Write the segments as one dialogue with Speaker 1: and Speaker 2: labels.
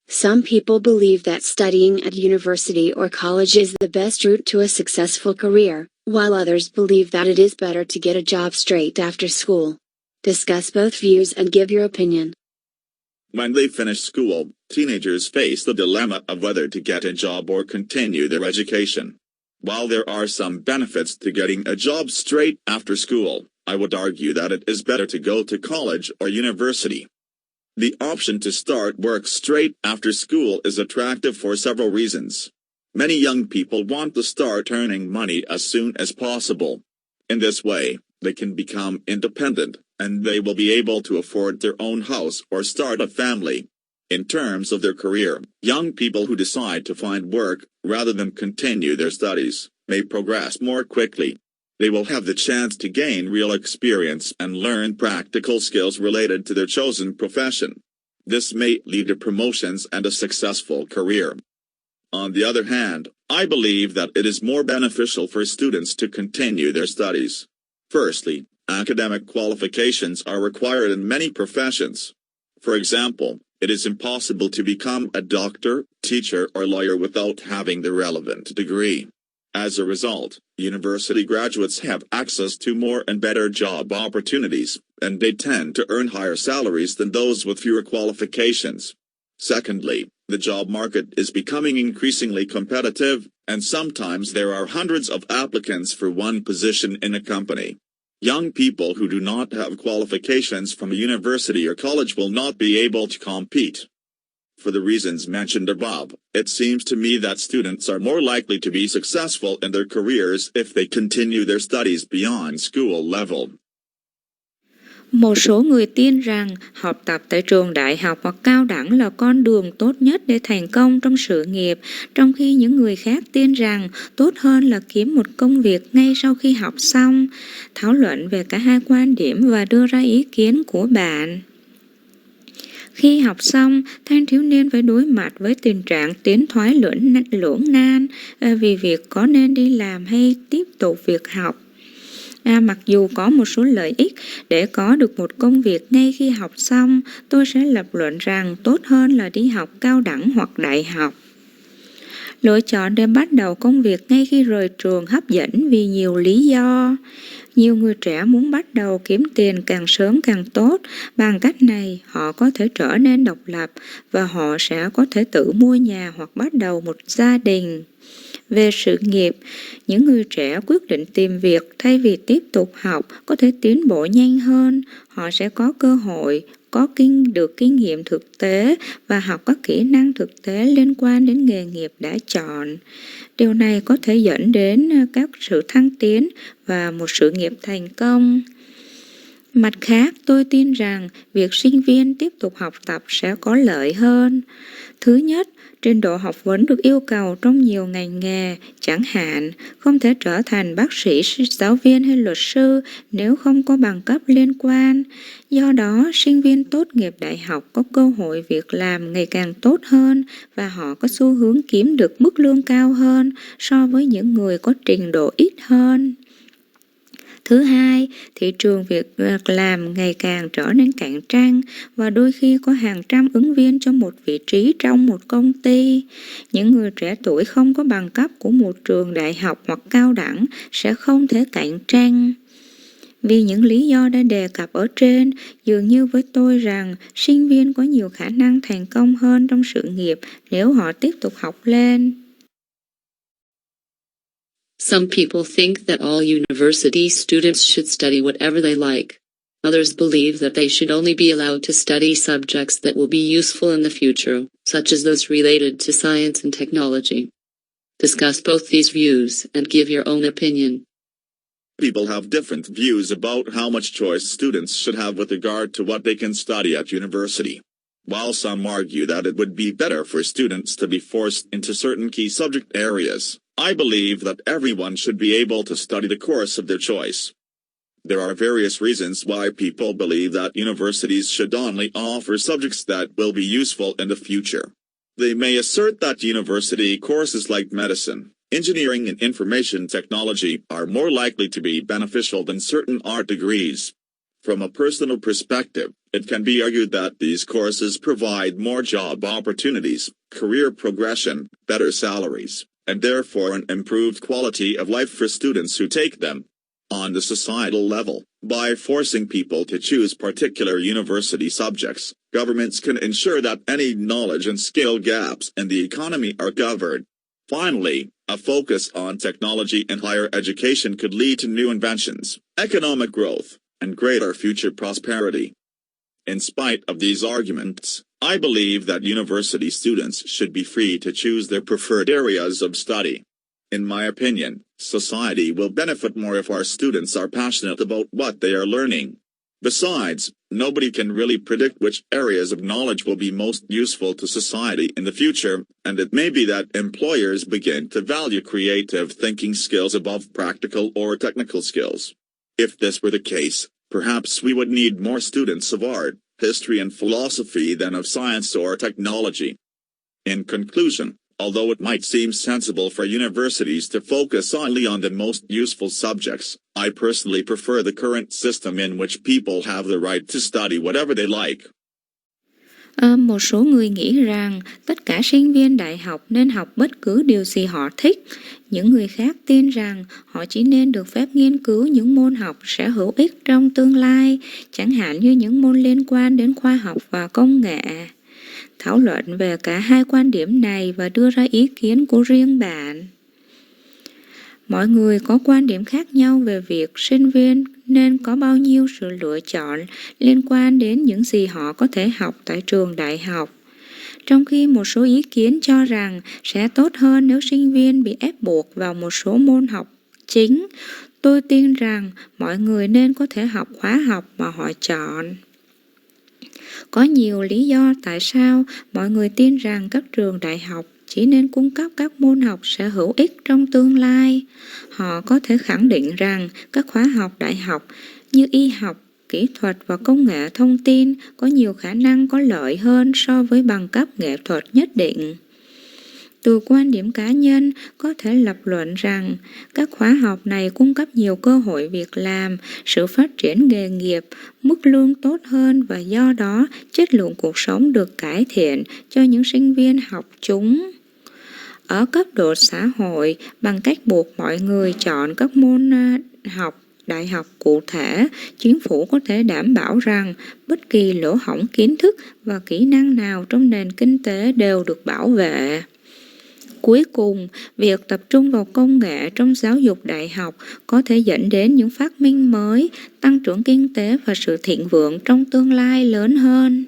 Speaker 1: Some people believe that studying at university or college is the best route to a successful career, while others believe that it is better to get a job straight after school. Discuss both views and give your opinion.
Speaker 2: When they finish school, teenagers face the dilemma of whether to get a job or continue their education. While there are some benefits to getting a job straight after school, I would argue that it is better to go to college or university. The option to start work straight after school is attractive for several reasons. Many young people want to start earning money as soon as possible. In this way, they can become independent, and they will be able to afford their own house or start a family. In terms of their career, young people who decide to find work, rather than continue their studies, may progress more quickly. They will have the chance to gain real experience and learn practical skills related to their chosen profession. This may lead to promotions and a successful career. On the other hand, I believe that it is more beneficial for students to continue their studies. Firstly, academic qualifications are required in many professions. For example, it is impossible to become a doctor, teacher, or lawyer without having the relevant degree. As a result, university graduates have access to more and better job opportunities, and they tend to earn higher salaries than those with fewer qualifications. Secondly, the job market is becoming increasingly competitive, and sometimes there are hundreds of applicants for one position in a company. Young people who do not have qualifications from a university or college will not be able to compete. For the reasons mentioned above, it seems to me that students are more likely to be successful in their careers if they continue their studies beyond school level.
Speaker 3: Một số người tin rằng học tập tại trường đại học hoặc cao đẳng là con đường tốt nhất để thành công trong sự nghiệp, trong khi những người khác tin rằng tốt hơn là kiếm một công việc ngay sau khi học xong. Thảo luận về cả hai quan điểm và đưa ra ý kiến của bạn. Khi học xong, thanh thiếu niên phải đối mặt với tình trạng tiến thoái lưỡng nan vì việc có nên đi làm hay tiếp tục việc học. Mặc dù có một số lợi ích để có được một công việc ngay khi học xong, tôi sẽ lập luận rằng tốt hơn là đi học cao đẳng hoặc đại học. Lựa chọn để bắt đầu công việc ngay khi rời trường hấp dẫn vì nhiều lý do. Nhiều người trẻ muốn bắt đầu kiếm tiền càng sớm càng tốt. Bằng cách này, họ có thể trở nên độc lập và họ sẽ có thể tự mua nhà hoặc bắt đầu một gia đình. Về sự nghiệp, những người trẻ quyết định tìm việc thay vì tiếp tục học có thể tiến bộ nhanh hơn. Họ sẽ có cơ hội, được kinh nghiệm thực tế và học các kỹ năng thực tế liên quan đến nghề nghiệp đã chọn. Điều này có thể dẫn đến các sự thăng tiến và một sự nghiệp thành công. Mặt khác, tôi tin rằng việc sinh viên tiếp tục học tập sẽ có lợi hơn. Thứ nhất, trình độ học vấn được yêu cầu trong nhiều ngành nghề, chẳng hạn không thể trở thành bác sĩ, giáo viên hay luật sư nếu không có bằng cấp liên quan. Do đó, sinh viên tốt nghiệp đại học có cơ hội việc làm ngày càng tốt hơn và họ có xu hướng kiếm được mức lương cao hơn so với những người có trình độ ít hơn. Thứ hai, thị trường việc làm ngày càng trở nên cạnh tranh và đôi khi có hàng trăm ứng viên cho một vị trí trong một công ty. Những người trẻ tuổi không có bằng cấp của một trường đại học hoặc cao đẳng sẽ không thể cạnh tranh. Vì những lý do đã đề cập ở trên, dường như với tôi rằng sinh viên có nhiều khả năng thành công hơn trong sự nghiệp nếu họ tiếp tục học lên.
Speaker 4: Some people think that all university students should study whatever they like. Others believe that they should only be allowed to study subjects that will be useful in the future, such as those related to science and technology. Discuss both these views and give your own opinion.
Speaker 2: People have different views about how much choice students should have with regard to what they can study at university. While some argue that it would be better for students to be forced into certain key subject areas, I believe that everyone should be able to study the course of their choice. There are various reasons why people believe that universities should only offer subjects that will be useful in the future. They may assert that university courses like medicine, engineering, and information technology are more likely to be beneficial than certain art degrees. From a personal perspective, It can be argued that these courses provide more job opportunities, career progression, better salaries, and therefore an improved quality of life for students who take them. On the societal level, by forcing people to choose particular university subjects, governments can ensure that any knowledge and skill gaps in the economy are covered. Finally, a focus on technology and higher education could lead to new inventions, economic growth, and greater future prosperity. In spite of these arguments, I believe that university students should be free to choose their preferred areas of study. In my opinion, society will benefit more if our students are passionate about what they are learning. Besides, nobody can really predict which areas of knowledge will be most useful to society in the future, and it may be that employers begin to value creative thinking skills above practical or technical skills. If this were the case, perhaps we would need more students of art, history and philosophy than of science or technology. In conclusion, although it might seem sensible for universities to focus only on the most useful subjects, I personally prefer the current system in which people have the right to study whatever they like.
Speaker 3: Một số người nghĩ rằng tất cả sinh viên đại học nên học bất cứ điều gì họ thích. Những người khác tin rằng họ chỉ nên được phép nghiên cứu những môn học sẽ hữu ích trong tương lai, chẳng hạn như những môn liên quan đến khoa học và công nghệ. Thảo luận về cả hai quan điểm này và đưa ra ý kiến của riêng bạn. Mọi người có quan điểm khác nhau về việc sinh viên nên có bao nhiêu sự lựa chọn liên quan đến những gì họ có thể học tại trường đại học. Trong khi một số ý kiến cho rằng sẽ tốt hơn nếu sinh viên bị ép buộc vào một số môn học chính, tôi tin rằng mọi người nên có thể học khóa học mà họ chọn. Có nhiều lý do tại sao mọi người tin rằng các trường đại học chỉ nên cung cấp các môn học sẽ hữu ích trong tương lai. Họ có thể khẳng định rằng các khóa học đại học như y học, kỹ thuật và công nghệ thông tin có nhiều khả năng có lợi hơn so với bằng cấp nghệ thuật nhất định. Từ quan điểm cá nhân, có thể lập luận rằng các khóa học này cung cấp nhiều cơ hội việc làm, sự phát triển nghề nghiệp, mức lương tốt hơn và do đó chất lượng cuộc sống được cải thiện cho những sinh viên học chúng. Ở cấp độ xã hội, bằng cách buộc mọi người chọn các môn học đại học cụ thể, chính phủ có thể đảm bảo rằng bất kỳ lỗ hổng kiến thức và kỹ năng nào trong nền kinh tế đều được bảo vệ. Cuối cùng, việc tập trung vào công nghệ trong giáo dục đại học có thể dẫn đến những phát minh mới, tăng trưởng kinh tế và sự thịnh vượng trong tương lai lớn hơn.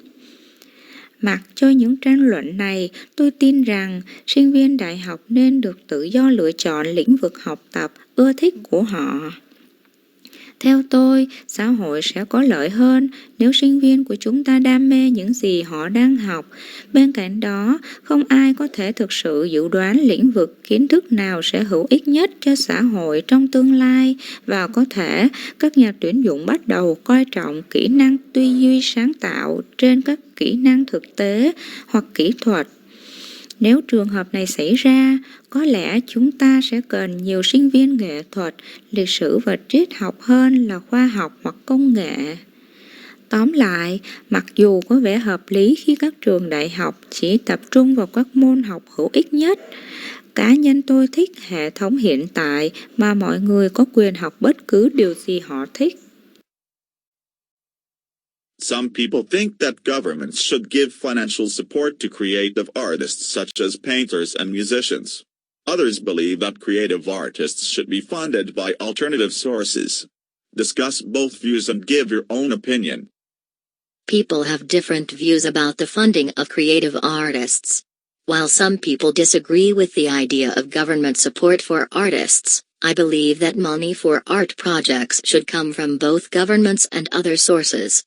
Speaker 3: Mặc cho những tranh luận này, tôi tin rằng sinh viên đại học nên được tự do lựa chọn lĩnh vực học tập ưa thích của họ. Theo tôi, xã hội sẽ có lợi hơn nếu sinh viên của chúng ta đam mê những gì họ đang học. Bên cạnh đó, không ai có thể thực sự dự đoán lĩnh vực kiến thức nào sẽ hữu ích nhất cho xã hội trong tương lai và có thể các nhà tuyển dụng bắt đầu coi trọng kỹ năng tư duy sáng tạo trên các kỹ năng thực tế hoặc kỹ thuật. Nếu trường hợp này xảy ra, có lẽ chúng ta sẽ cần nhiều sinh viên nghệ thuật, lịch sử và triết học hơn là khoa học hoặc công nghệ. Tóm lại, mặc dù có vẻ hợp lý khi các trường đại học chỉ tập trung vào các môn học hữu ích nhất, cá nhân tôi thích hệ thống hiện tại mà mọi người có quyền học bất cứ điều gì họ thích.
Speaker 2: Some people think that governments should give financial support to creative artists such as painters and musicians. Others believe that creative artists should be funded by alternative sources. Discuss both views and give your own opinion.
Speaker 4: People have different views about the funding of creative artists. While some people disagree with the idea of government support for artists, I believe that money for art projects should come from both governments and other sources.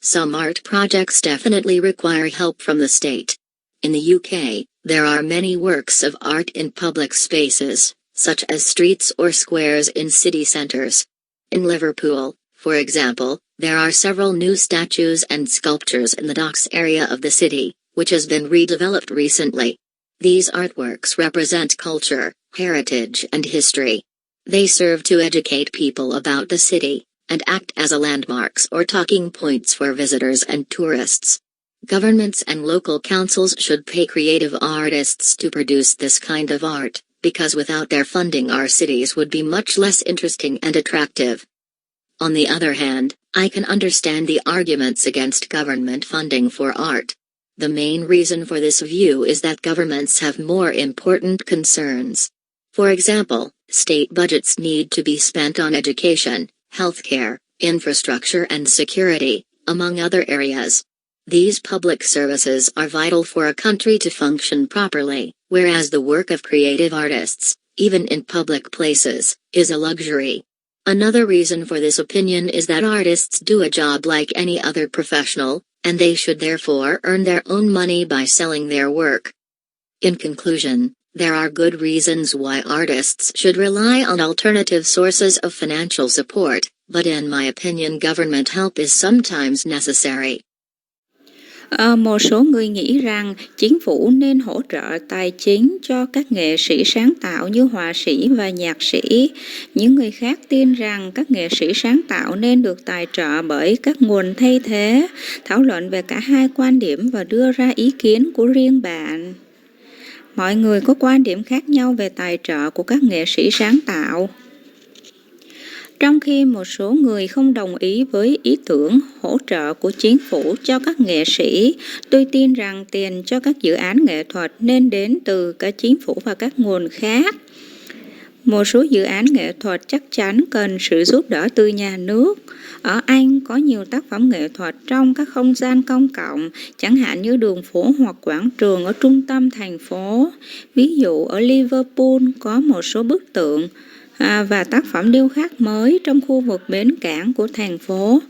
Speaker 4: Some art projects definitely require help from the state. In the UK, there are many works of art in public spaces, such as streets or squares in city centres. In Liverpool, for example, there are several new statues and sculptures in the docks area of the city, which has been redeveloped recently. These artworks represent culture, heritage and history. They serve to educate people about the city,
Speaker 5: and act as a landmarks or talking points for visitors and tourists. Governments and local councils should pay creative artists to produce this kind of art, because without their funding our cities would be much less interesting and attractive. On the other hand, I can understand the arguments against government funding for art. The main reason for this view is that governments have more important concerns. For example, state budgets need to be spent on education, healthcare, infrastructure and security, among other areas. These public services are vital for a country to function properly, whereas the work of creative artists, even in public places, is a luxury. Another reason for this opinion is that artists do a job like any other professional, and they should therefore earn their own money by selling their work. In conclusion, there are good reasons why artists should rely on alternative sources of financial support, but in my opinion government help is sometimes necessary.
Speaker 3: Một số người nghĩ rằng chính phủ nên hỗ trợ tài chính cho các nghệ sĩ sáng tạo như họa sĩ và nhạc sĩ. Những người khác tin rằng các nghệ sĩ sáng tạo nên được tài trợ bởi các nguồn thay thế. Thảo luận về cả hai quan điểm và đưa ra ý kiến của riêng bạn. Mọi người có quan điểm khác nhau về tài trợ của các nghệ sĩ sáng tạo. Trong khi một số người không đồng ý với ý tưởng hỗ trợ của chính phủ cho các nghệ sĩ, tôi tin rằng tiền cho các dự án nghệ thuật nên đến từ cả chính phủ và các nguồn khác. Một số dự án nghệ thuật chắc chắn cần sự giúp đỡ từ nhà nước. Ở Anh có nhiều tác phẩm nghệ thuật trong các không gian công cộng, chẳng hạn như đường phố hoặc quảng trường ở trung tâm thành phố. Ví dụ ở Liverpool có một số bức tượng và tác phẩm điêu khắc mới trong khu vực bến cảng của thành phố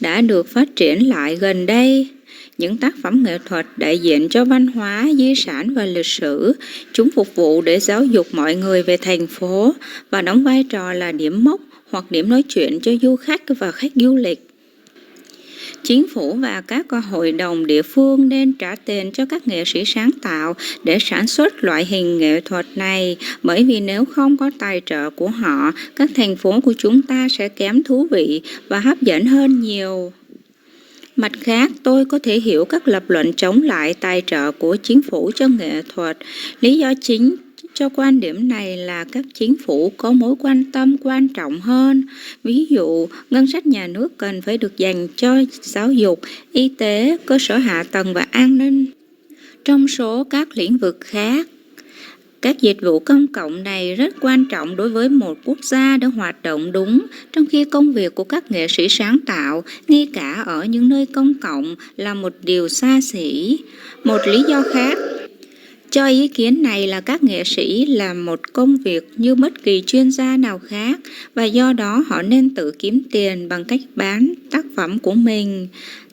Speaker 3: đã được phát triển lại gần đây. Những tác phẩm nghệ thuật đại diện cho văn hóa, di sản và lịch sử, chúng phục vụ để giáo dục mọi người về thành phố và đóng vai trò là điểm mốc hoặc điểm nói chuyện cho du khách và khách du lịch. Chính phủ và các hội đồng địa phương nên trả tiền cho các nghệ sĩ sáng tạo để sản xuất loại hình nghệ thuật này, bởi vì nếu không có tài trợ của họ, các thành phố của chúng ta sẽ kém thú vị và hấp dẫn hơn nhiều. Mặt khác, tôi có thể hiểu các lập luận chống lại tài trợ của chính phủ cho nghệ thuật. Lý do chính cho quan điểm này là các chính phủ có mối quan tâm quan trọng hơn. Ví dụ, ngân sách nhà nước cần phải được dành cho giáo dục, y tế, cơ sở hạ tầng và an ninh. Trong số các lĩnh vực khác, các dịch vụ công cộng này rất quan trọng đối với một quốc gia để hoạt động đúng, trong khi công việc của các nghệ sĩ sáng tạo, ngay cả ở những nơi công cộng, là một điều xa xỉ. Một lý do khác cho ý kiến này là các nghệ sĩ làm một công việc như bất kỳ chuyên gia nào khác, và do đó họ nên tự kiếm tiền bằng cách bán tác phẩm của mình.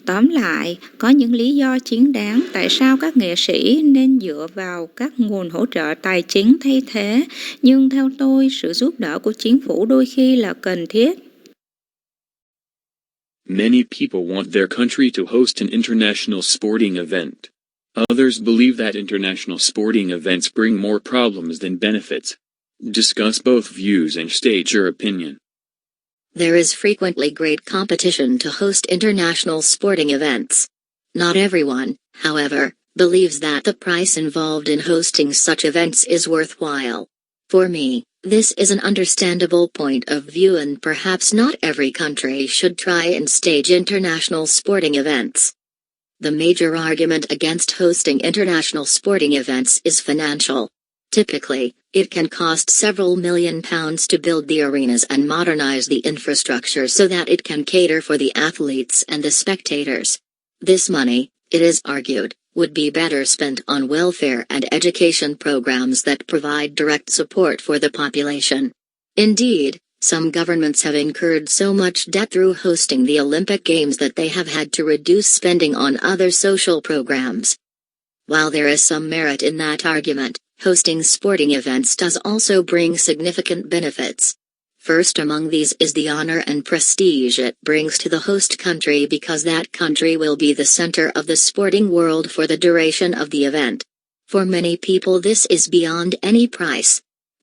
Speaker 3: Tóm lại, có những lý do chính đáng tại sao các nghệ sĩ nên dựa vào các nguồn hỗ trợ tài chính thay thế, nhưng theo tôi, sự giúp đỡ của chính phủ đôi khi là cần thiết.
Speaker 6: Many people want their country to host an international sporting event. Others believe that international sporting events bring more problems than benefits. Discuss both views and state your opinion.
Speaker 5: There is frequently great competition to host international sporting events. Not everyone, however, believes that the price involved in hosting such events is worthwhile. For me, this is an understandable point of view, and perhaps not every country should try and stage international sporting events. The major argument against hosting international sporting events is financial. Typically, it can cost several million pounds to build the arenas and modernize the infrastructure so that it can cater for the athletes and the spectators. This money, it is argued, would be better spent on welfare and education programs that provide direct support for the population. Indeed, some governments have incurred so much debt through hosting the Olympic Games that they have had to reduce spending on other social programs. While there is some merit in that argument, hosting sporting events does also bring significant benefits. First among these is the honor and prestige it brings to the host country, because that country will be the center of the sporting world for the duration of the event. For many people this is beyond any price.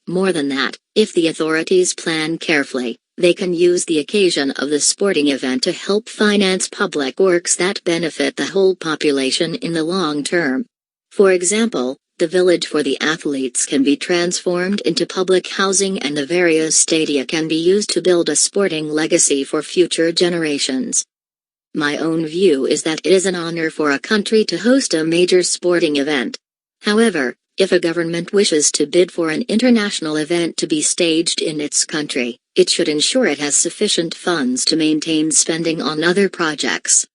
Speaker 5: More than that, if the authorities plan carefully, They can use the occasion of the sporting event to help finance public works that benefit the whole population in the long term. For example, the village for the athletes can be transformed into public housing and the various stadia can be used to build a sporting legacy for future generations. My own view is that it is an honor for a country to host a major sporting event. However, if a government wishes to bid for an international event to be staged in its country, it should ensure it has sufficient funds to maintain spending on other projects.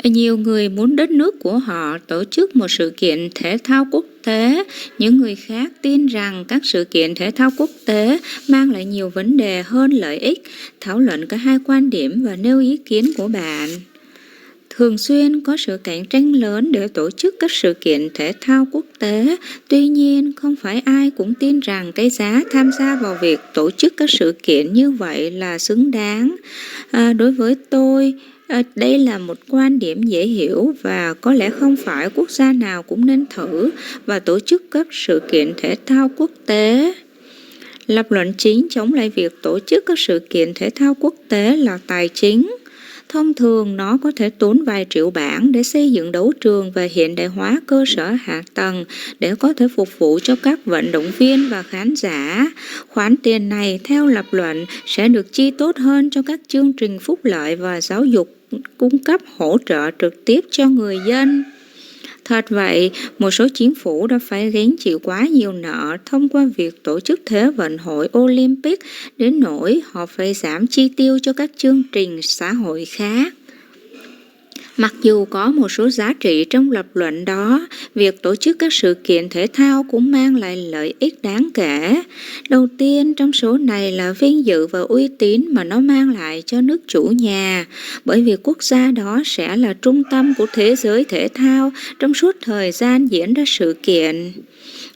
Speaker 3: Nhiều người muốn đất nước của họ tổ chức một sự kiện thể thao quốc tế. Những người khác tin rằng các sự kiện thể thao quốc tế mang lại nhiều vấn đề hơn lợi ích. Thảo luận cả hai quan điểm và nêu ý kiến của bạn. Thường xuyên có sự cạnh tranh lớn để tổ chức các sự kiện thể thao quốc tế. Tuy nhiên, không phải ai cũng tin rằng cái giá tham gia vào việc tổ chức các sự kiện như vậy là xứng đáng. Đối với tôi, đây là một quan điểm dễ hiểu và có lẽ không phải quốc gia nào cũng nên thử và tổ chức các sự kiện thể thao quốc tế. Lập luận chính chống lại việc tổ chức các sự kiện thể thao quốc tế là tài chính. Thông thường nó có thể tốn vài triệu bảng để xây dựng đấu trường và hiện đại hóa cơ sở hạ tầng để có thể phục vụ cho các vận động viên và khán giả. Khoản tiền này theo lập luận sẽ được chi tốt hơn cho các chương trình phúc lợi và giáo dục cung cấp hỗ trợ trực tiếp cho người dân. Thật vậy, một số chính phủ đã phải gánh chịu quá nhiều nợ thông qua việc tổ chức Thế vận hội Olympic đến nỗi họ phải giảm chi tiêu cho các chương trình xã hội khác. Mặc dù có một số giá trị trong lập luận đó, việc tổ chức các sự kiện thể thao cũng mang lại lợi ích đáng kể. Đầu tiên trong số này là vinh dự và uy tín mà nó mang lại cho nước chủ nhà, bởi vì quốc gia đó sẽ là trung tâm của thế giới thể thao trong suốt thời gian diễn ra sự kiện.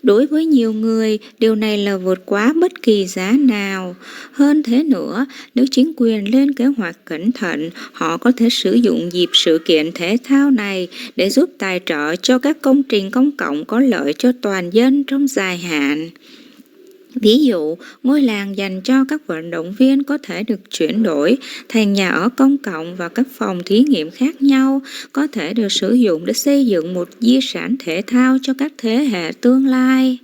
Speaker 3: Đối với nhiều người, điều này là vượt quá bất kỳ giá nào. Hơn thế nữa, nếu chính quyền lên kế hoạch cẩn thận, họ có thể sử dụng dịp sự kiện thể thao này để giúp tài trợ cho các công trình công cộng có lợi cho toàn dân trong dài hạn. Ví dụ, ngôi làng dành cho các vận động viên có thể được chuyển đổi thành nhà ở công cộng và các phòng thí nghiệm khác nhau có thể được sử dụng để xây dựng một di sản thể thao cho các thế hệ tương lai.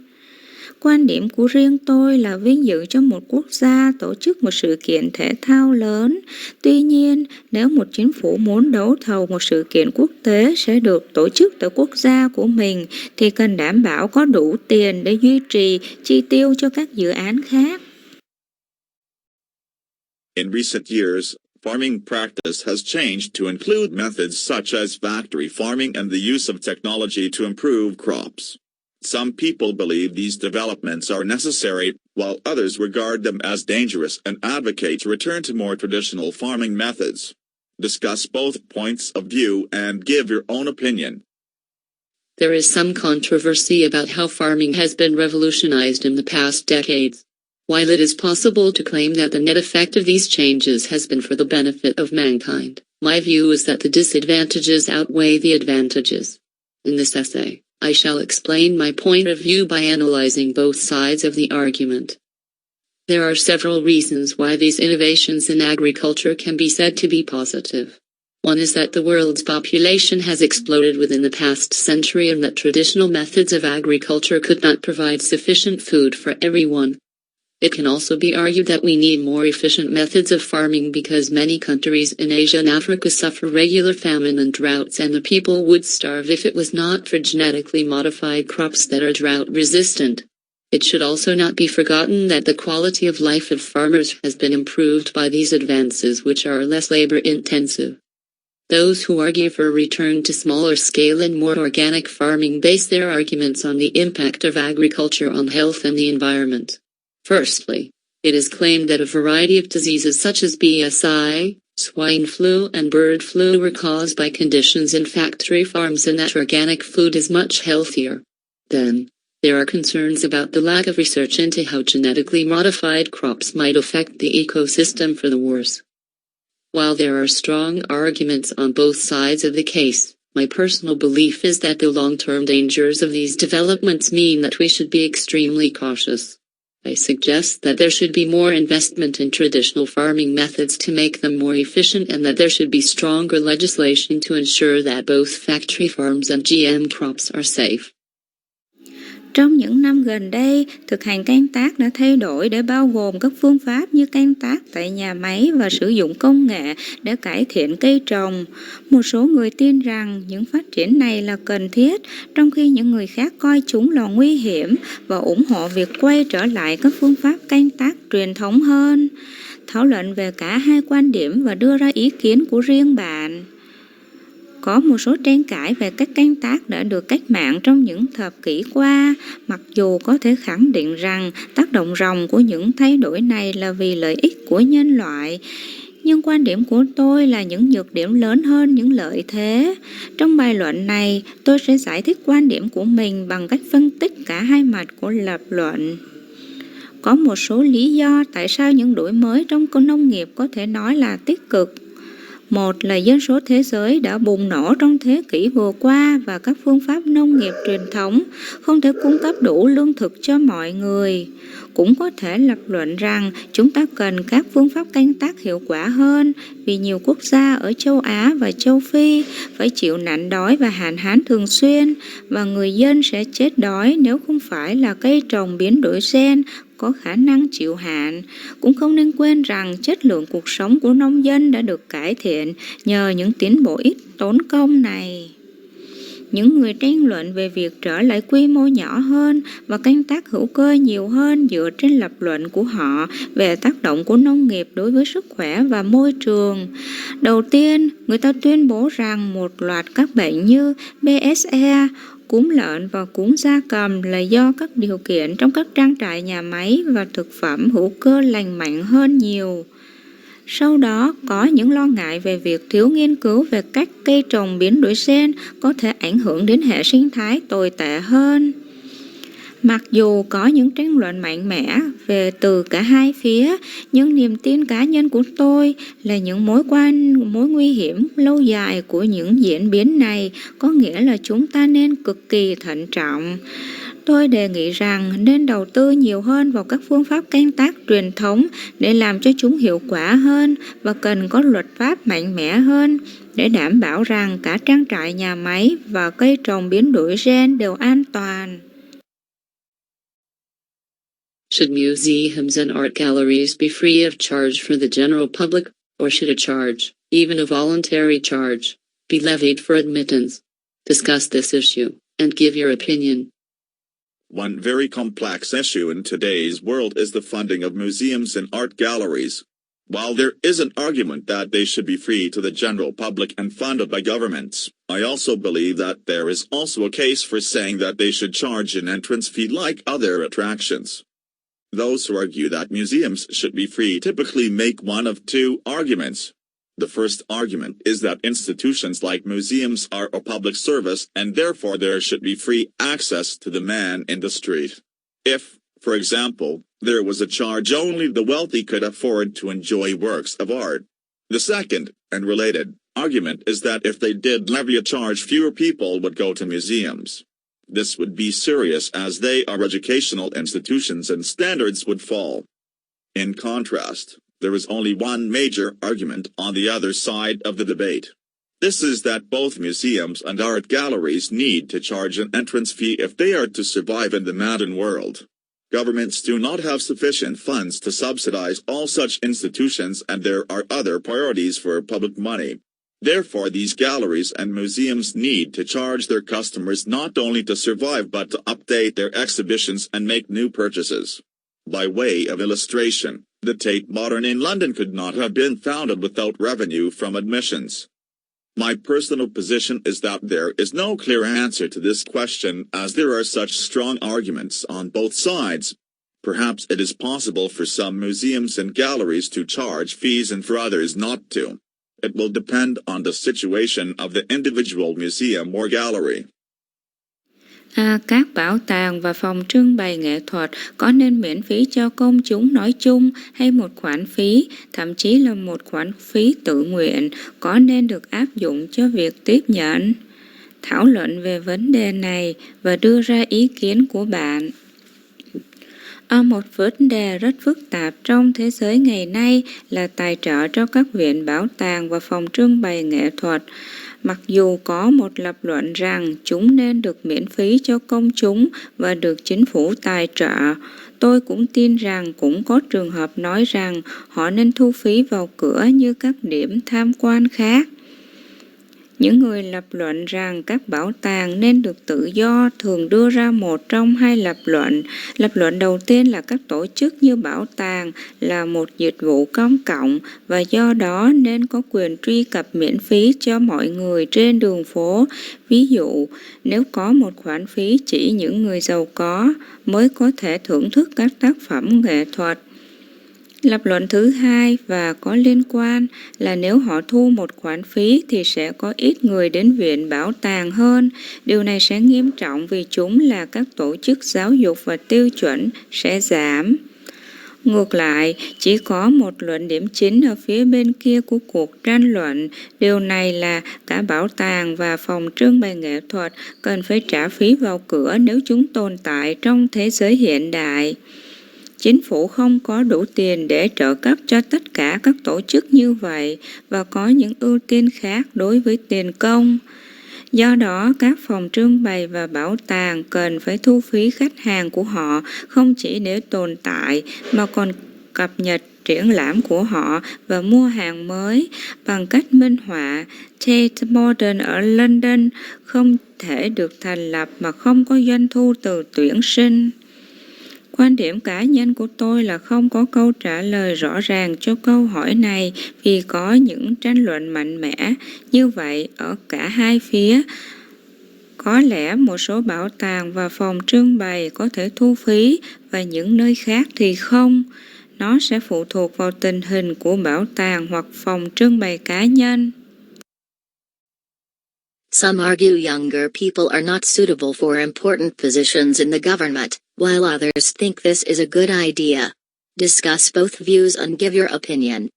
Speaker 3: Quan điểm của riêng tôi là vinh dự cho một quốc gia tổ chức một sự kiện thể thao lớn. Tuy nhiên, nếu một chính phủ muốn đấu thầu một sự kiện quốc tế sẽ được tổ chức tại quốc gia của mình, thì cần đảm bảo có đủ tiền để duy trì, chi tiêu cho các dự án khác.
Speaker 2: In recent years, farming practice has changed to include methods such as factory farming and the use of technology to improve crops. Some people believe these developments are necessary, while others regard them as dangerous and advocate return to more traditional farming methods. Discuss both points of view and give your own opinion.
Speaker 4: There is some controversy about how farming has been revolutionized in the past decades. While it is possible to claim that the net effect of these changes has been for the benefit of mankind, my view is that the disadvantages outweigh the advantages. In this essay, I shall explain my point of view by analyzing both sides of the argument. There are several reasons why these innovations in agriculture can be said to be positive. One is that the world's population has exploded within the past century and that traditional methods of agriculture could not provide sufficient food for everyone. It can also be argued that we need more efficient methods of farming because many countries in Asia and Africa suffer regular famine and droughts and the people would starve if it was not for genetically modified crops that are drought resistant. It should also not be forgotten that the quality of life of farmers has been improved by these advances which are less labor intensive. Those who argue for a return to smaller scale and more organic farming base their arguments on the impact of agriculture on health and the environment. Firstly, it is claimed that a variety of diseases such as BSI, swine flu and bird flu were caused by conditions in factory farms and that organic food is much healthier. Then, there are concerns about the lack of research into how genetically modified crops might affect the ecosystem for the worse. While there are strong arguments on both sides of the case, my personal belief is that the long-term dangers of these developments mean that we should be extremely cautious. I suggest that there should be more investment in traditional farming methods to make them more efficient and that there should be stronger legislation to ensure that both factory farms and GM crops are safe.
Speaker 3: Trong những năm gần đây, thực hành canh tác đã thay đổi để bao gồm các phương pháp như canh tác tại nhà máy và sử dụng công nghệ để cải thiện cây trồng. Một số người tin rằng những phát triển này là cần thiết, trong khi những người khác coi chúng là nguy hiểm và ủng hộ việc quay trở lại các phương pháp canh tác truyền thống hơn. Thảo luận về cả hai quan điểm và đưa ra ý kiến của riêng bạn. Có một số tranh cãi về cách canh tác đã được cách mạng trong những thập kỷ qua, mặc dù có thể khẳng định rằng tác động ròng của những thay đổi này là vì lợi ích của nhân loại. Nhưng quan điểm của tôi là những nhược điểm lớn hơn những lợi thế. Trong bài luận này, tôi sẽ giải thích quan điểm của mình bằng cách phân tích cả hai mặt của lập luận. Có một số lý do tại sao những đổi mới trong nông nghiệp có thể nói là tích cực. Một là dân số thế giới đã bùng nổ trong thế kỷ vừa qua và các phương pháp nông nghiệp truyền thống không thể cung cấp đủ lương thực cho mọi người. Cũng có thể lập luận rằng chúng ta cần các phương pháp canh tác hiệu quả hơn vì nhiều quốc gia ở châu Á và châu Phi phải chịu nạn đói và hạn hán thường xuyên và người dân sẽ chết đói nếu không phải là cây trồng biến đổi gen có khả năng chịu hạn. Cũng không nên quên rằng chất lượng cuộc sống của nông dân đã được cải thiện nhờ những tiến bộ ít tốn công này. Những người tranh luận về việc trở lại quy mô nhỏ hơn và canh tác hữu cơ nhiều hơn dựa trên lập luận của họ về tác động của nông nghiệp đối với sức khỏe và môi trường. Đầu tiên, người ta tuyên bố rằng một loạt các bệnh như BSE, cúm lợn và cúm gia cầm là do các điều kiện trong các trang trại nhà máy và thực phẩm hữu cơ lành mạnh hơn nhiều. Sau đó, có những lo ngại về việc thiếu nghiên cứu về cách cây trồng biến đổi gen có thể ảnh hưởng đến hệ sinh thái tồi tệ hơn. Mặc dù có những tranh luận mạnh mẽ về từ cả hai phía, nhưng niềm tin cá nhân của tôi là những mối nguy hiểm lâu dài của những diễn biến này có nghĩa là chúng ta nên cực kỳ thận trọng. Tôi đề nghị rằng nên đầu tư nhiều hơn vào các phương pháp canh tác truyền thống để làm cho chúng hiệu quả hơn và cần có luật pháp mạnh mẽ hơn để đảm bảo rằng cả trang trại nhà máy và cây trồng biến đổi gen đều an toàn.
Speaker 4: Should museums and art galleries be free of charge for the general public, or should a charge, even a voluntary charge, be levied for admittance? Discuss this issue, and give your opinion.
Speaker 2: One very complex issue in today's world is the funding of museums and art galleries. While there is an argument that they should be free to the general public and funded by governments, I also believe that there is also a case for saying that they should charge an entrance fee like other attractions. Those who argue that museums should be free typically make one of two arguments. The first argument is that institutions like museums are a public service and therefore there should be free access to the man in the street. If, for example, there was a charge only the wealthy could afford to enjoy works of art. The second, and related, argument is that if they did levy a charge, fewer people would go to museums. This would be serious as they are educational institutions and standards would fall. In contrast, there is only one major argument on the other side of the debate. This is that both museums and art galleries need to charge an entrance fee if they are to survive in the modern world. Governments do not have sufficient funds to subsidize all such institutions and there are other priorities for public money. Therefore, these galleries and museums need to charge their customers not only to survive but to update their exhibitions and make new purchases. By way of illustration, the Tate Modern in London could not have been founded without revenue from admissions. My personal position is that there is no clear answer to this question as there are such strong arguments on both sides. Perhaps it is possible for some museums and galleries to charge fees and for others not to. It will depend on the situation of the individual museum or gallery.
Speaker 3: Các bảo tàng và phòng trưng bày nghệ thuật có nên miễn phí cho công chúng nói chung hay một khoản phí, thậm chí là một khoản phí tự nguyện, có nên được áp dụng cho việc tiếp nhận? Thảo luận về vấn đề này và đưa ra ý kiến của bạn. Một vấn đề rất phức tạp trong thế giới ngày nay là tài trợ cho các viện bảo tàng và phòng trưng bày nghệ thuật. Mặc dù có một lập luận rằng chúng nên được miễn phí cho công chúng và được chính phủ tài trợ, tôi cũng tin rằng cũng có trường hợp nói rằng họ nên thu phí vào cửa như các điểm tham quan khác. Những người lập luận rằng các bảo tàng nên được tự do thường đưa ra một trong hai lập luận. Lập luận đầu tiên là các tổ chức như bảo tàng là một dịch vụ công cộng và do đó nên có quyền truy cập miễn phí cho mọi người trên đường phố. Ví dụ, nếu có một khoản phí chỉ những người giàu có mới có thể thưởng thức các tác phẩm nghệ thuật. Lập luận thứ hai và có liên quan là nếu họ thu một khoản phí thì sẽ có ít người đến viện bảo tàng hơn. Điều này sẽ nghiêm trọng vì chúng là các tổ chức giáo dục và tiêu chuẩn sẽ giảm. Ngược lại, chỉ có một luận điểm chính ở phía bên kia của cuộc tranh luận. Điều này là cả bảo tàng và phòng trưng bày nghệ thuật cần phải trả phí vào cửa nếu chúng tồn tại trong thế giới hiện đại. Chính phủ không có đủ tiền để trợ cấp cho tất cả các tổ chức như vậy và có những ưu tiên khác đối với tiền công. Do đó, các phòng trưng bày và bảo tàng cần phải thu phí khách hàng của họ không chỉ để tồn tại mà còn cập nhật triển lãm của họ và mua hàng mới bằng cách minh họa. Tate Modern ở London không thể được thành lập mà không có doanh thu từ tuyển sinh. Quan điểm cá nhân của tôi là không có câu trả lời rõ ràng cho câu hỏi này vì có những tranh luận mạnh mẽ như vậy ở cả hai phía. Có lẽ một số bảo tàng và phòng trưng bày có thể thu phí và những nơi khác thì không. Nó sẽ phụ thuộc vào tình hình của bảo tàng hoặc phòng trưng bày cá nhân.
Speaker 5: Some argue younger people are not suitable for important positions in the government, while others think this is a good idea. Discuss both views and give your opinion.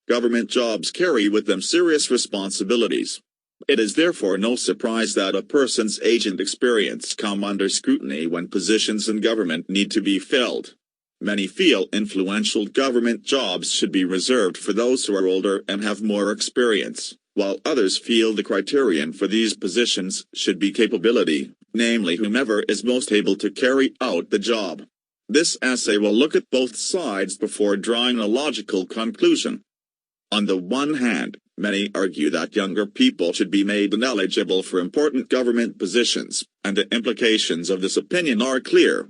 Speaker 2: Government jobs carry with them serious responsibilities. It is therefore no surprise that a person's age and experience come under scrutiny when positions in government need to be filled. Many feel influential government jobs should be reserved for those who are older and have more experience, while others feel the criterion for these positions should be capability, namely whomever is most able to carry out the job. This essay will look at both sides before drawing a logical conclusion. On the one hand, many argue that younger people should be made ineligible for important government positions, and the implications of this opinion are clear.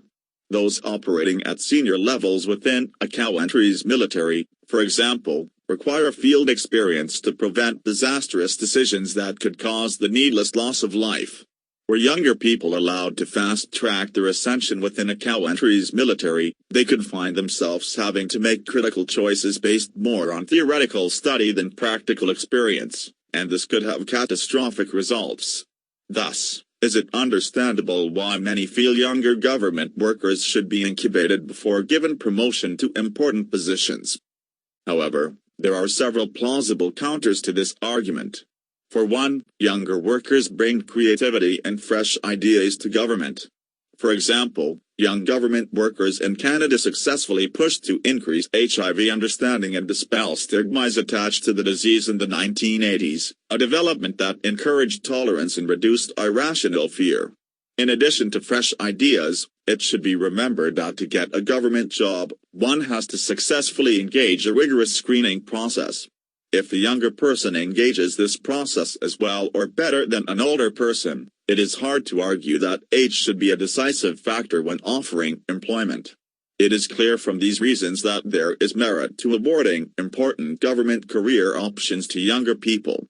Speaker 2: Those operating at senior levels within a country's military, for example, require field experience to prevent disastrous decisions that could cause the needless loss of life. Were younger people allowed to fast-track their ascension within a country's military, they could find themselves having to make critical choices based more on theoretical study than practical experience, and this could have catastrophic results. Thus, is it understandable why many feel younger government workers should be incubated before given promotion to important positions? However, there are several plausible counters to this argument. For one, younger workers bring creativity and fresh ideas to government. For example, young government workers in Canada successfully pushed to increase HIV understanding and dispel stigmas attached to the disease in the 1980s, a development that encouraged tolerance and reduced irrational fear. In addition to fresh ideas, it should be remembered that to get a government job, one has to successfully engage a rigorous screening process. If the younger person engages this process as well or better than an older person, it is hard to argue that age should be a decisive factor when offering employment. It is clear from these reasons that there is merit to awarding important government career options to younger people.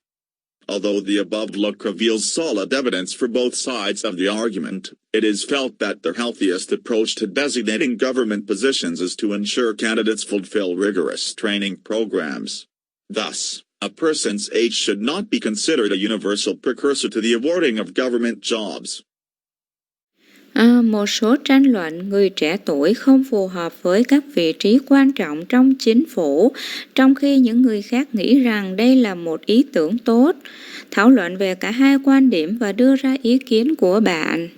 Speaker 2: Although the above look reveals solid evidence for both sides of the argument, it is felt that the healthiest approach to designating government positions is to ensure candidates fulfill rigorous training programs. Thus, a person's age should not be considered a universal precursor to the awarding of government jobs.
Speaker 3: Một số tranh luận người trẻ tuổi không phù hợp với các vị trí quan trọng trong chính phủ, trong khi những người khác nghĩ rằng đây là một ý tưởng tốt. Thảo luận về cả hai quan điểm và đưa ra ý kiến của bạn.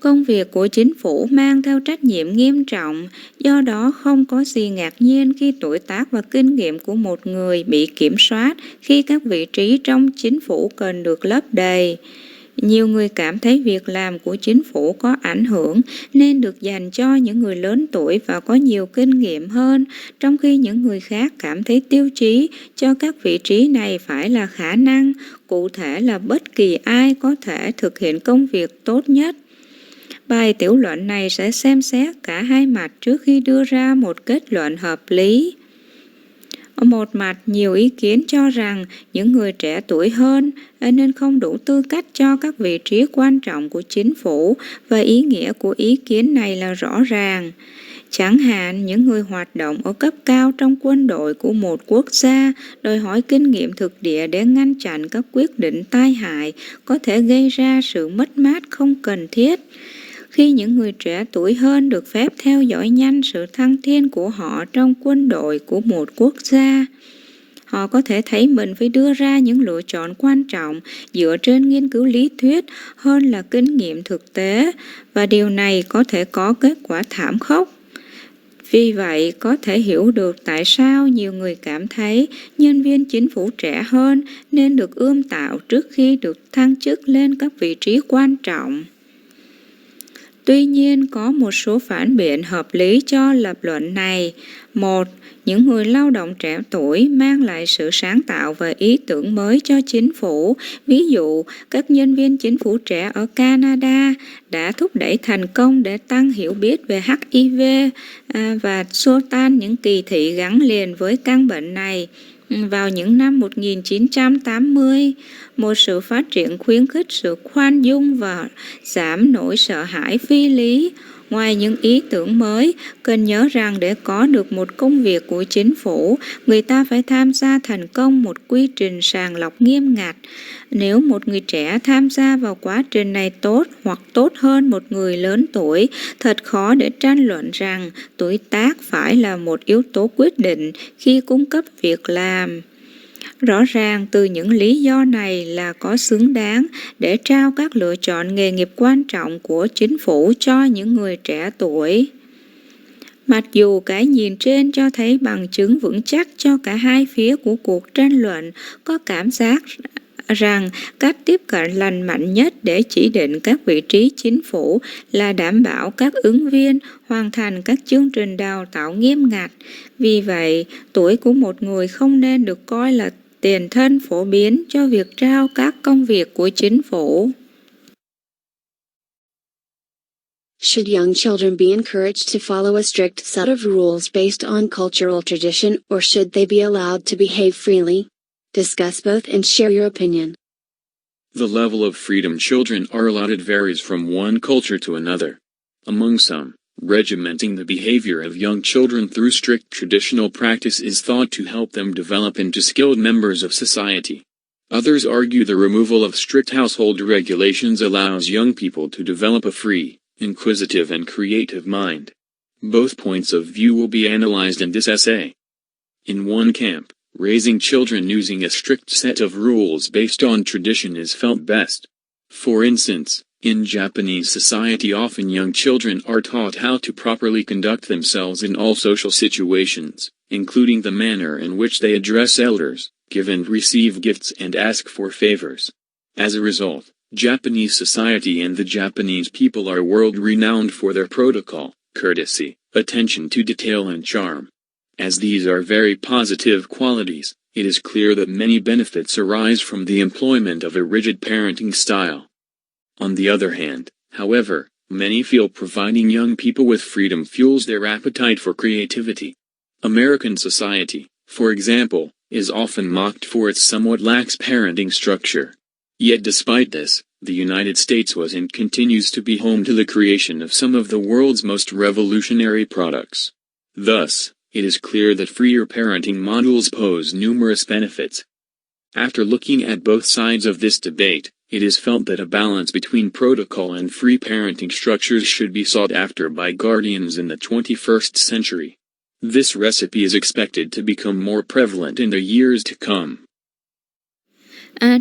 Speaker 3: Công việc của chính phủ mang theo trách nhiệm nghiêm trọng, do đó không có gì ngạc nhiên khi tuổi tác và kinh nghiệm của một người bị kiểm soát khi các vị trí trong chính phủ cần được lấp đầy. Nhiều người cảm thấy việc làm của chính phủ có ảnh hưởng nên được dành cho những người lớn tuổi và có nhiều kinh nghiệm hơn, trong khi những người khác cảm thấy tiêu chí cho các vị trí này phải là khả năng, cụ thể là bất kỳ ai có thể thực hiện công việc tốt nhất. Bài tiểu luận này sẽ xem xét cả hai mặt trước khi đưa ra một kết luận hợp lý. Ở một mặt, nhiều ý kiến cho rằng những người trẻ tuổi hơn nên không đủ tư cách cho các vị trí quan trọng của chính phủ, và ý nghĩa của ý kiến này là rõ ràng. Chẳng hạn, những người hoạt động ở cấp cao trong quân đội của một quốc gia đòi hỏi kinh nghiệm thực địa để ngăn chặn các quyết định tai hại có thể gây ra sự mất mát không cần thiết. Khi những người trẻ tuổi hơn được phép theo dõi nhanh sự thăng tiến của họ trong quân đội của một quốc gia, họ có thể thấy mình phải đưa ra những lựa chọn quan trọng dựa trên nghiên cứu lý thuyết hơn là kinh nghiệm thực tế, và điều này có thể có kết quả thảm khốc. Vì vậy, có thể hiểu được tại sao nhiều người cảm thấy nhân viên chính phủ trẻ hơn nên được ươm tạo trước khi được thăng chức lên các vị trí quan trọng. Tuy nhiên, có một số phản biện hợp lý cho lập luận này. Một, những người lao động trẻ tuổi mang lại sự sáng tạo và ý tưởng mới cho chính phủ. Ví dụ, các nhân viên chính phủ trẻ ở Canada đã thúc đẩy thành công để tăng hiểu biết về HIV và xua tan những kỳ thị gắn liền với căn bệnh này. Vào những năm 1980, một sự phát triển khuyến khích sự khoan dung và giảm nỗi sợ hãi phi lý. Ngoài những ý tưởng mới, cần nhớ rằng để có được một công việc của chính phủ, người ta phải tham gia thành công một quy trình sàng lọc nghiêm ngặt. Nếu một người trẻ tham gia vào quá trình này tốt hoặc tốt hơn một người lớn tuổi, thật khó để tranh luận rằng tuổi tác phải là một yếu tố quyết định khi cung cấp việc làm. Rõ ràng từ những lý do này là có xứng đáng để trao các lựa chọn nghề nghiệp quan trọng của chính phủ cho những người trẻ tuổi. Mặc dù cái nhìn trên cho thấy bằng chứng vững chắc cho cả hai phía của cuộc tranh luận, có cảm giác rằng cách tiếp cận lành mạnh nhất để chỉ định các vị trí chính phủ là đảm bảo các ứng viên hoàn thành các chương trình đào tạo nghiêm ngặt. Vì vậy, tuổi của một người không nên được coi là tiền thân phổ biến cho việc trao các công việc của chính phủ.
Speaker 1: Should young children be encouraged to follow a strict set of rules based on cultural tradition, or should they be allowed to behave freely? Discuss both and share your opinion.
Speaker 6: The level of freedom children are allotted varies from one culture to another. Among some, regimenting the behavior of young children through strict traditional practice is thought to help them develop into skilled members of society. Others argue the removal of strict household regulations allows young people to develop a free, inquisitive and creative mind. Both points of view will be analyzed in this essay. In one camp, raising children using a strict set of rules based on tradition is felt best. For instance, in Japanese society often young children are taught how to properly conduct themselves in all social situations, including the manner in which they address elders, give and receive gifts and ask for favors. As a result, Japanese society and the Japanese people are world-renowned for their protocol, courtesy, attention to detail and charm. As these are very positive qualities, it is clear that many benefits arise from the employment of a rigid parenting style. On the other hand, however, many feel providing young people with freedom fuels their appetite for creativity. American society, for example, is often mocked for its somewhat lax parenting structure. Yet despite this, the United States was and continues to be home to the creation of some of the world's most revolutionary products. Thus, it is clear that freer parenting models pose numerous benefits. After looking at both sides of this debate, it is felt that a balance between protocol and free parenting structures should be sought after by guardians in the 21st century. This recipe is expected to become more prevalent in the years to come.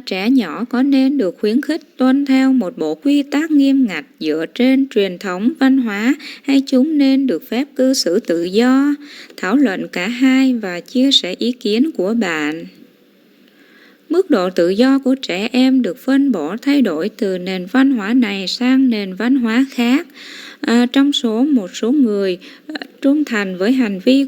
Speaker 3: Trẻ nhỏ có nên được khuyến khích tuân theo một bộ quy tắc nghiêm ngặt dựa trên truyền thống văn hóa, hay chúng nên được phép cư xử tự do? Thảo luận cả hai và chia sẻ ý kiến của bạn. Mức độ tự do của trẻ em được phân bổ thay đổi từ nền văn hóa này sang nền văn hóa khác. Trong một số người trung thành với hành vi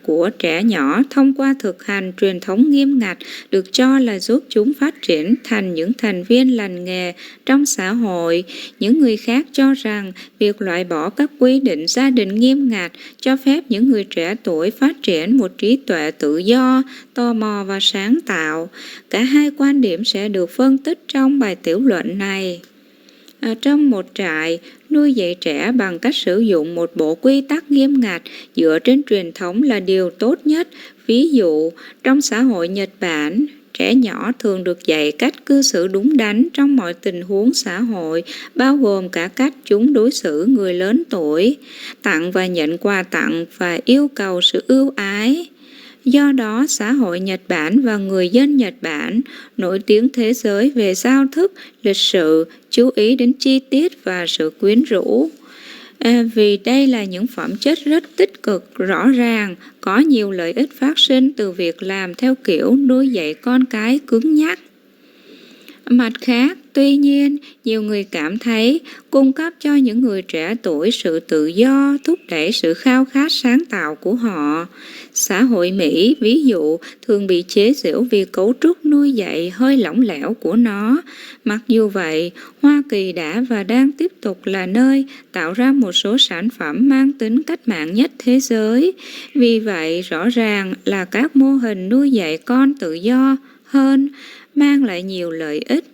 Speaker 3: của trẻ nhỏ thông qua thực hành truyền thống nghiêm ngặt được cho là giúp chúng phát triển thành những thành viên lành nghề trong xã hội. Những người khác cho rằng việc loại bỏ các quy định gia đình nghiêm ngặt cho phép những người trẻ tuổi phát triển một trí tuệ tự do, tò mò và sáng tạo. Cả hai quan điểm sẽ được phân tích trong bài tiểu luận này. Trong một trại, nuôi dạy trẻ bằng cách sử dụng một bộ quy tắc nghiêm ngặt dựa trên truyền thống là điều tốt nhất. Ví dụ, trong xã hội Nhật Bản, trẻ nhỏ thường được dạy cách cư xử đúng đắn trong mọi tình huống xã hội, bao gồm cả cách chúng đối xử người lớn tuổi, tặng và nhận quà tặng và yêu cầu sự ưu ái. Do đó, xã hội Nhật Bản và người dân Nhật Bản nổi tiếng thế giới về giao thức, lịch sự, chú ý đến chi tiết và sự quyến rũ. Vì đây là những phẩm chất rất tích cực, rõ ràng, có nhiều lợi ích phát sinh từ việc làm theo kiểu nuôi dạy con cái cứng nhắc. Mặt khác, tuy nhiên, nhiều người cảm thấy cung cấp cho những người trẻ tuổi sự tự do thúc đẩy sự khao khát sáng tạo của họ. Xã hội Mỹ, ví dụ, thường bị chế giễu vì cấu trúc nuôi dạy hơi lỏng lẻo của nó. Mặc dù vậy, Hoa Kỳ đã và đang tiếp tục là nơi tạo ra một số sản phẩm mang tính cách mạng nhất thế giới. Vì vậy, rõ ràng là các mô hình nuôi dạy con tự do hơn mang lại nhiều lợi ích.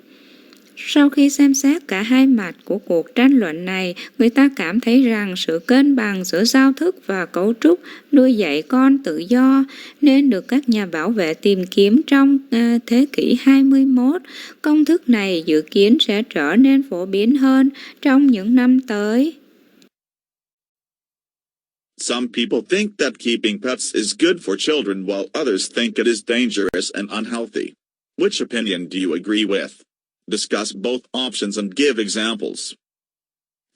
Speaker 3: Sau khi xem xét cả hai mặt của cuộc tranh luận này, người ta cảm thấy rằng sự cân bằng giữa giao thức và cấu trúc nuôi dạy con tự do nên được các nhà bảo vệ tìm kiếm trong thế kỷ 21. Công thức này dự kiến sẽ trở nên phổ biến hơn trong những năm tới.
Speaker 2: Some people think that keeping pets is good for children while others think it is dangerous and unhealthy. Which opinion do you agree with? Discuss both options and give examples.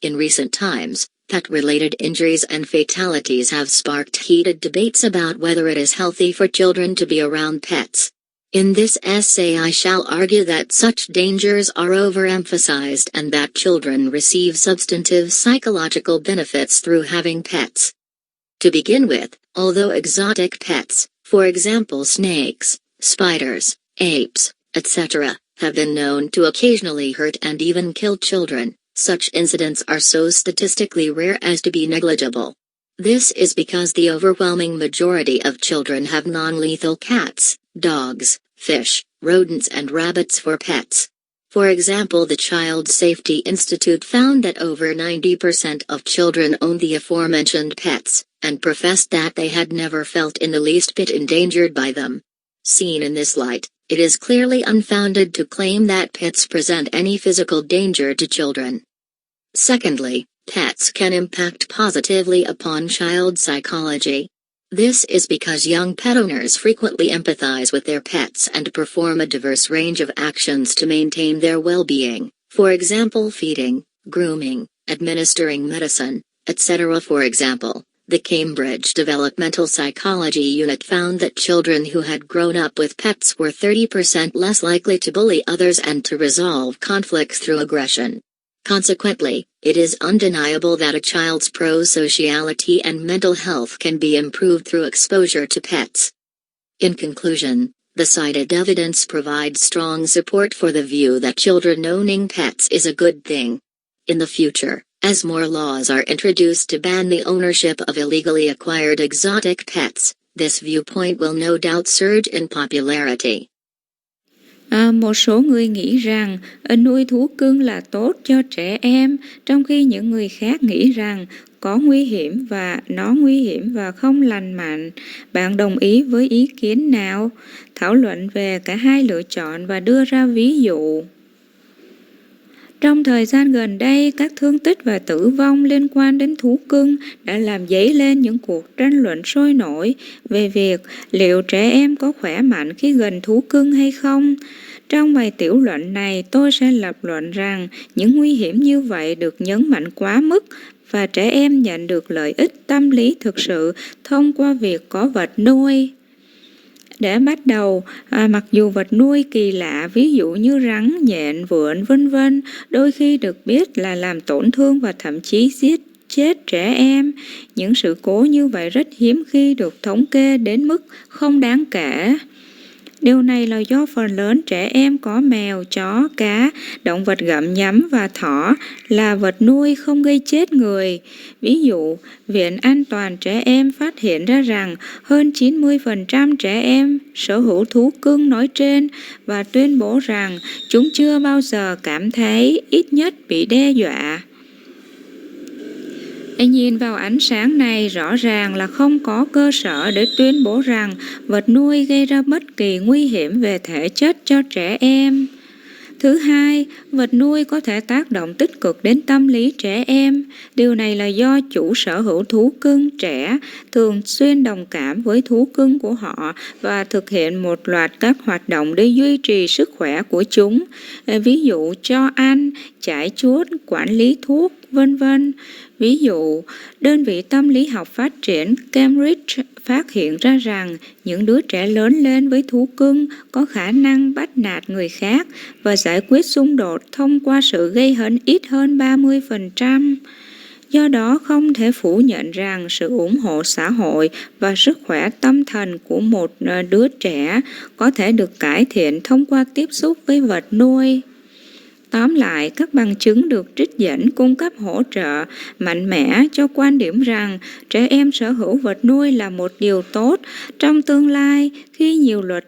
Speaker 5: In recent times, pet-related injuries and fatalities have sparked heated debates about whether it is healthy for children to be around pets. In this essay I shall argue that such dangers are overemphasized and that children receive substantive psychological benefits through having pets. To begin with, although exotic pets, for example snakes, spiders, apes, etc., have been known to occasionally hurt and even kill children, such incidents are so statistically rare as to be negligible. This is because the overwhelming majority of children have non-lethal cats, dogs, fish, rodents and rabbits for pets. For example, the Child Safety Institute found that over 90% of children owned the aforementioned pets, and professed that they had never felt in the least bit endangered by them. Seen in this light, it is clearly unfounded to claim that pets present any physical danger to children. Secondly, pets can impact positively upon child psychology. This is because young pet owners frequently empathize with their pets and perform a diverse range of actions to maintain their well-being, for example feeding, grooming, administering medicine, etc. For example, the Cambridge Developmental Psychology Unit found that children who had grown up with pets were 30% less likely to bully others and to resolve conflicts through aggression. Consequently, it is undeniable that a child's pro-sociality and mental health can be improved through exposure to pets. In conclusion, the cited evidence provides strong support for the view that children owning pets is a good thing. In the future, as more laws are introduced to ban the ownership of illegally acquired exotic pets, this viewpoint will no doubt surge in popularity.
Speaker 3: Một số người nghĩ rằng nuôi thú cưng là tốt cho trẻ em, trong khi những người khác nghĩ rằng nó nguy hiểm và không lành mạnh. Bạn đồng ý với ý kiến nào? Thảo luận về cả hai lựa chọn và đưa ra ví dụ. Trong thời gian gần đây, các thương tích và tử vong liên quan đến thú cưng đã làm dấy lên những cuộc tranh luận sôi nổi về việc liệu trẻ em có khỏe mạnh khi gần thú cưng hay không. Trong bài tiểu luận này, tôi sẽ lập luận rằng những nguy hiểm như vậy được nhấn mạnh quá mức và trẻ em nhận được lợi ích tâm lý thực sự thông qua việc có vật nuôi. Để bắt đầu, mặc dù vật nuôi kỳ lạ ví dụ như rắn, nhện, vượn vân vân đôi khi được biết là làm tổn thương và thậm chí giết chết trẻ em, những sự cố như vậy rất hiếm khi được thống kê đến mức không đáng kể. Điều này là do phần lớn trẻ em có mèo, chó, cá, động vật gặm nhấm và thỏ là vật nuôi không gây chết người. Ví dụ, Viện An toàn Trẻ Em phát hiện ra rằng hơn 90% trẻ em sở hữu thú cưng nói trên và tuyên bố rằng chúng chưa bao giờ cảm thấy ít nhất bị đe dọa. Nhìn vào ánh sáng này, rõ ràng là không có cơ sở để tuyên bố rằng vật nuôi gây ra bất kỳ nguy hiểm về thể chất cho trẻ em. Thứ hai, vật nuôi có thể tác động tích cực đến tâm lý trẻ em. Điều này là do chủ sở hữu thú cưng trẻ thường xuyên đồng cảm với thú cưng của họ và thực hiện một loạt các hoạt động để duy trì sức khỏe của chúng. Ví dụ cho ăn, chải chuốt, quản lý thuốc, vân vân. Ví dụ, đơn vị tâm lý học phát triển Cambridge phát hiện ra rằng những đứa trẻ lớn lên với thú cưng có khả năng bắt nạt người khác và giải quyết xung đột thông qua sự gây hấn ít hơn 30%. Do đó không thể phủ nhận rằng sự ủng hộ xã hội và sức khỏe tâm thần của một đứa trẻ có thể được cải thiện thông qua tiếp xúc với vật nuôi. Tóm lại, các bằng chứng được trích dẫn cung cấp hỗ trợ mạnh mẽ cho quan điểm rằng trẻ em sở hữu vật nuôi là một điều tốt. Trong tương lai, khi nhiều luật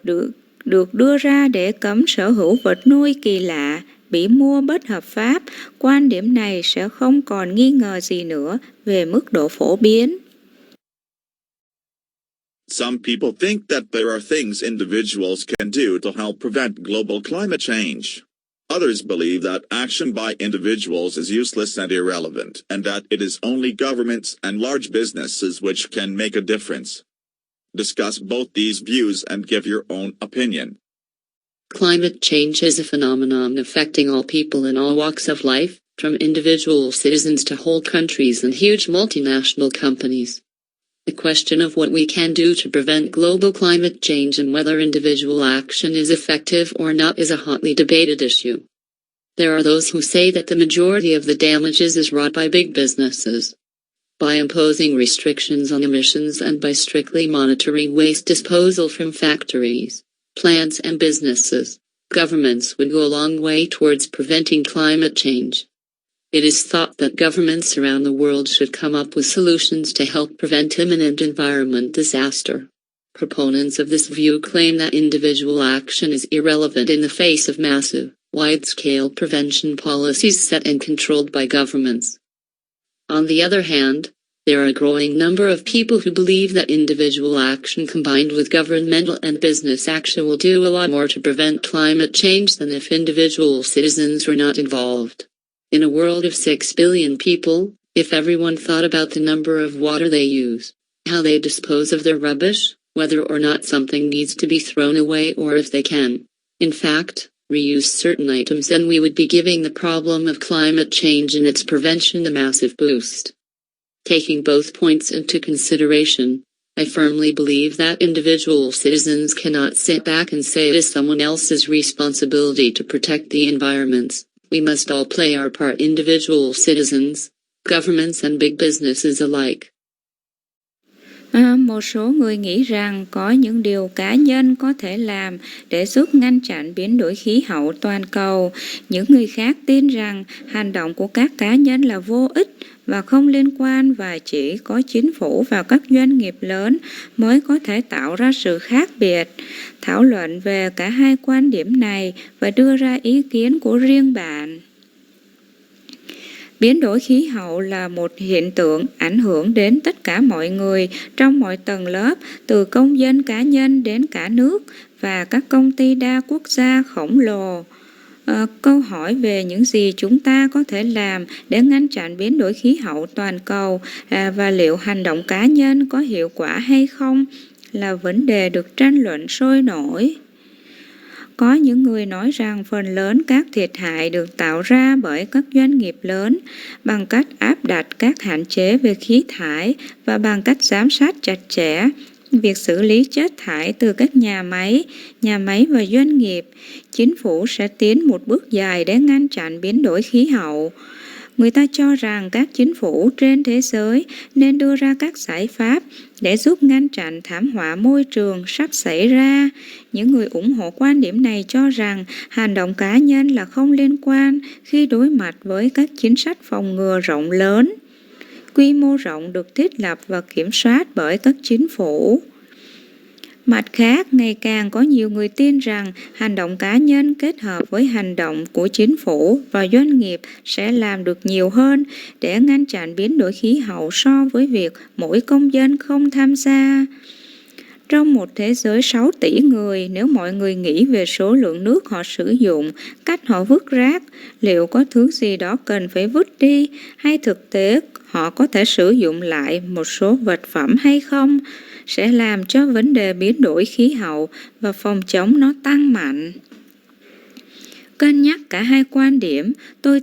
Speaker 3: được đưa ra để cấm sở hữu vật nuôi kỳ lạ, bị mua bất hợp pháp, quan điểm này sẽ không còn nghi ngờ gì nữa về mức độ phổ biến.
Speaker 2: Some people think that there are things individuals can do to help prevent global climate change. Others believe that action by individuals is useless and irrelevant, and that it is only governments and large businesses which can make a difference. Discuss both these views and give your own opinion.
Speaker 4: Climate change is a phenomenon affecting all people in all walks of life, from individual citizens to whole countries and huge multinational companies. The question of what we can do to prevent global climate change and whether individual action is effective or not is a hotly debated issue. There are those who say that the majority of the damages is wrought by big businesses. By imposing restrictions on emissions and by strictly monitoring waste disposal from factories, plants and businesses, governments would go a long way towards preventing climate change. It is thought that governments around the world should come up with solutions to help prevent imminent environment disaster. Proponents of this view claim that individual action is irrelevant in the face of massive, wide-scale prevention policies set and controlled by governments. On the other hand, there are a growing number of people who believe that individual action combined with governmental and business action will do a lot more to prevent climate change than if individual citizens were not involved. In a world of 6 billion people, if everyone thought about the number of water they use, how they dispose of their rubbish, whether or not something needs to be thrown away or if they can, in fact, reuse certain items, then we would be giving the problem of climate change and its prevention a massive boost. Taking both points into consideration, I firmly believe that individual citizens cannot sit back and say it is someone else's responsibility to protect the environments. We must all play our part, individual citizens, governments and big businesses alike.
Speaker 3: Một số người nghĩ rằng có những điều cá nhân có thể làm để giúp ngăn chặn biến đổi khí hậu toàn cầu. Những người khác tin rằng hành động của các cá nhân là vô ích và không liên quan và chỉ có chính phủ và các doanh nghiệp lớn mới có thể tạo ra sự khác biệt. Thảo luận về cả hai quan điểm này và đưa ra ý kiến của riêng bạn. Biến đổi khí hậu là một hiện tượng ảnh hưởng đến tất cả mọi người trong mọi tầng lớp, từ công dân cá nhân đến cả nước và các công ty đa quốc gia khổng lồ. Câu hỏi về những gì chúng ta có thể làm để ngăn chặn biến đổi khí hậu toàn cầu và liệu hành động cá nhân có hiệu quả hay không là vấn đề được tranh luận sôi nổi. Có những người nói rằng phần lớn các thiệt hại được tạo ra bởi các doanh nghiệp lớn bằng cách áp đặt các hạn chế về khí thải và bằng cách giám sát chặt chẽ việc xử lý chất thải từ các nhà máy và doanh nghiệp. Chính phủ sẽ tiến một bước dài để ngăn chặn biến đổi khí hậu. Người ta cho rằng các chính phủ trên thế giới nên đưa ra các giải pháp để giúp ngăn chặn thảm họa môi trường sắp xảy ra. Những người ủng hộ quan điểm này cho rằng hành động cá nhân là không liên quan khi đối mặt với các chính sách phòng ngừa rộng lớn, quy mô rộng được thiết lập và kiểm soát bởi các chính phủ. Mặt khác, ngày càng có nhiều người tin rằng hành động cá nhân kết hợp với hành động của chính phủ và doanh nghiệp sẽ làm được nhiều hơn để ngăn chặn biến đổi khí hậu so với việc mỗi công dân không tham gia. Trong một thế giới 6 tỷ người, nếu mọi người nghĩ về số lượng nước họ sử dụng, cách họ vứt rác, liệu có thứ gì đó cần phải vứt đi, hay thực tế họ có thể sử dụng lại một số vật phẩm hay không, sẽ làm cho vấn đề biến đổi khí hậu và phòng chống nó tăng mạnh. Cân nhắc cả hai quan điểm, tôi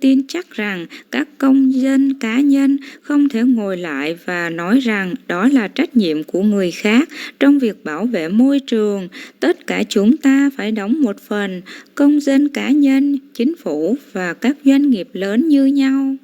Speaker 3: tin chắc rằng các công dân cá nhân không thể ngồi lại và nói rằng đó là trách nhiệm của người khác trong việc bảo vệ môi trường. Tất cả chúng ta phải đóng một phần, công dân cá nhân, chính phủ và các doanh nghiệp lớn như nhau.